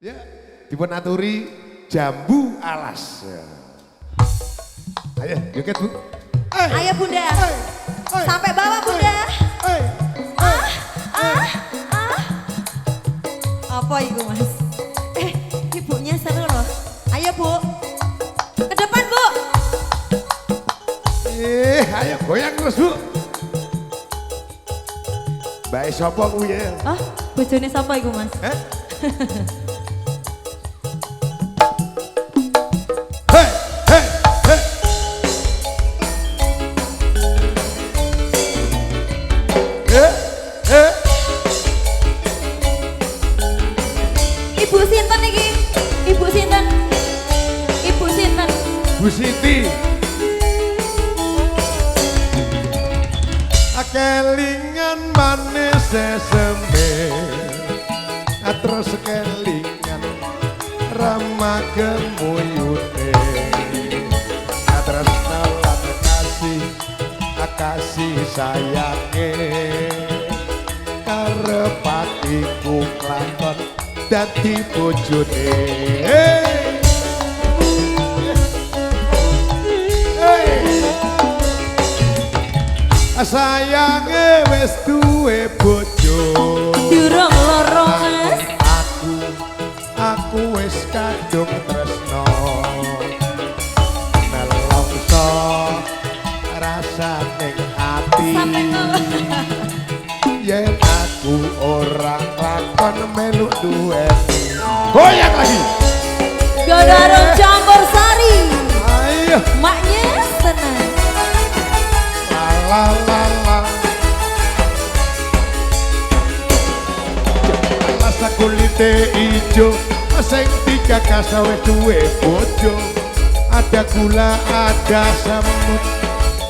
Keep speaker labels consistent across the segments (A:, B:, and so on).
A: Ya, dipun aturi jambu alas. Ya. Ayo, joget Bu.
B: Ayo Bunda, sampai bawah Bunda. Apa itu Mas? Ibunya seru loh. Ayo Bu, ke depan Bu.
A: Ayo goyang terus Bu. Mbak sapa kuwi ya?
B: Oh, bojone sapa iku Mas?
A: Hei, hei, hei.
B: Ibu sinten iki? Ibu sinten? Ibu sinten?
A: Bu Siti. Kelingan manis sesembe, terus kelingan ramah gemuyute, terus nolak kasih sayange, karepatiku kelakon dadi bojone. Sayange wis duwe bojo
B: Durung loro Mas.
A: Aku wis kadung tresno nelongso rasa ning ati yen aku ora lakon melu duweni. Goyang lagi.
B: Godaro campur sari.
A: Ayo.
B: Maknya senang.
A: La la la. Rasa kulite ijo, sing digagas wis duwe bojo. Ada gula, ada semut,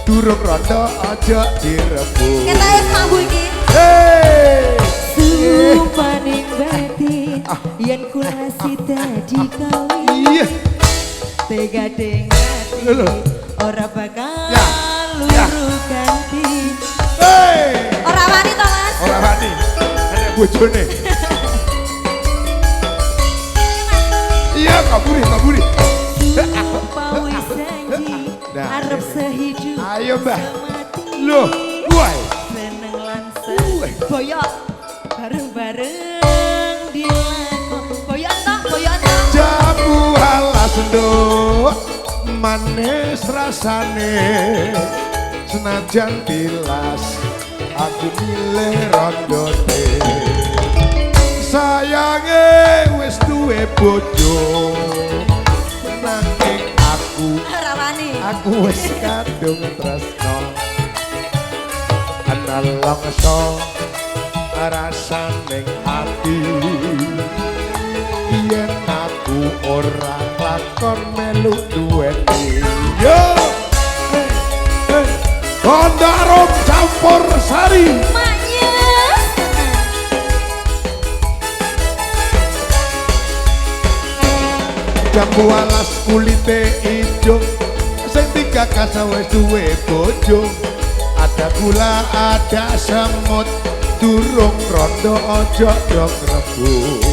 A: durung rondo aja direbut.
B: Kita wis mambu iki.
A: Hey!
B: Sumpaning batin yen kula sida dikawin.
A: Iya.
B: Tega dengati ora bakal luru ganti.
A: Hey!
B: Ora wani to Mas?
A: Ora wani. Enek bojone. Iya, kaburi.
B: Sumpah wis janji arep sehidup.
A: Ayo Mbah.
B: semati.
A: Loh, woi.
B: Seneng lan boyok bareng-bareng dilakon. Boyok tok.
A: Jambu alas nduk manis rasane senajan tilas aku milih rondone. Sayange wis duwe bojo nanging
B: Ora wani.
A: aku wis kadung tresno ana longso rasane ati yen aku ora lakon melu duweni. Yo Gondaro campur sari.
B: Maknya
A: Jambu alas kulite ijo, sing digagas wis duwe bojo. Ada gula, ada semut, durung rondo ojo dong rebut.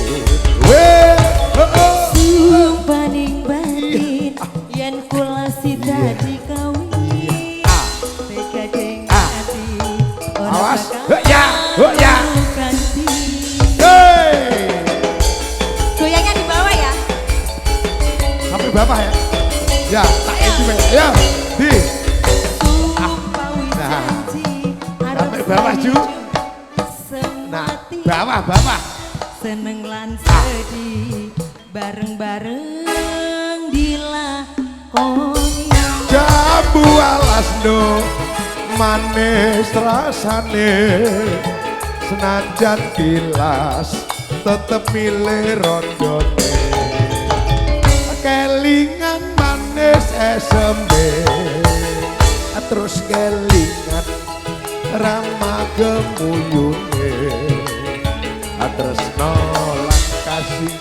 B: sumpaning batin yen kula sida dikawin. Tega dengati ora
A: Awas.
B: bakal
A: Ya.
B: ganti.
A: Hey.
B: Goyangnya di bawah ya.
A: Sampai bapak ya? Ya, tak itu ya. Di.
B: Sumpah wis janji arep
A: Sampai bawah, Ju. Nah,
B: semati.
A: bawah.
B: Seneng lan sedih bareng-bareng dilakoni.
A: Jambu alas no manis rasane senajan tilas tetep milih rondone. Kelingan manis esembe terus kelingan ramah gemuyune terus nolak kasih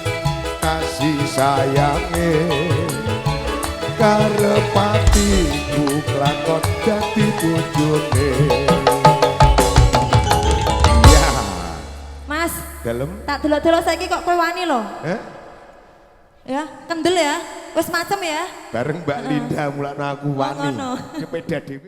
A: sayange karepatiku kelakon dadi bojone. Ya
B: Mas,
A: dalem
B: tak delok-delok saiki kok kowe wani lho. Ya, kendel ya. Wes macem ya.
A: Bareng Mbak Linda mulakno aku wani.
B: ngono.
A: Sepeda dhewe.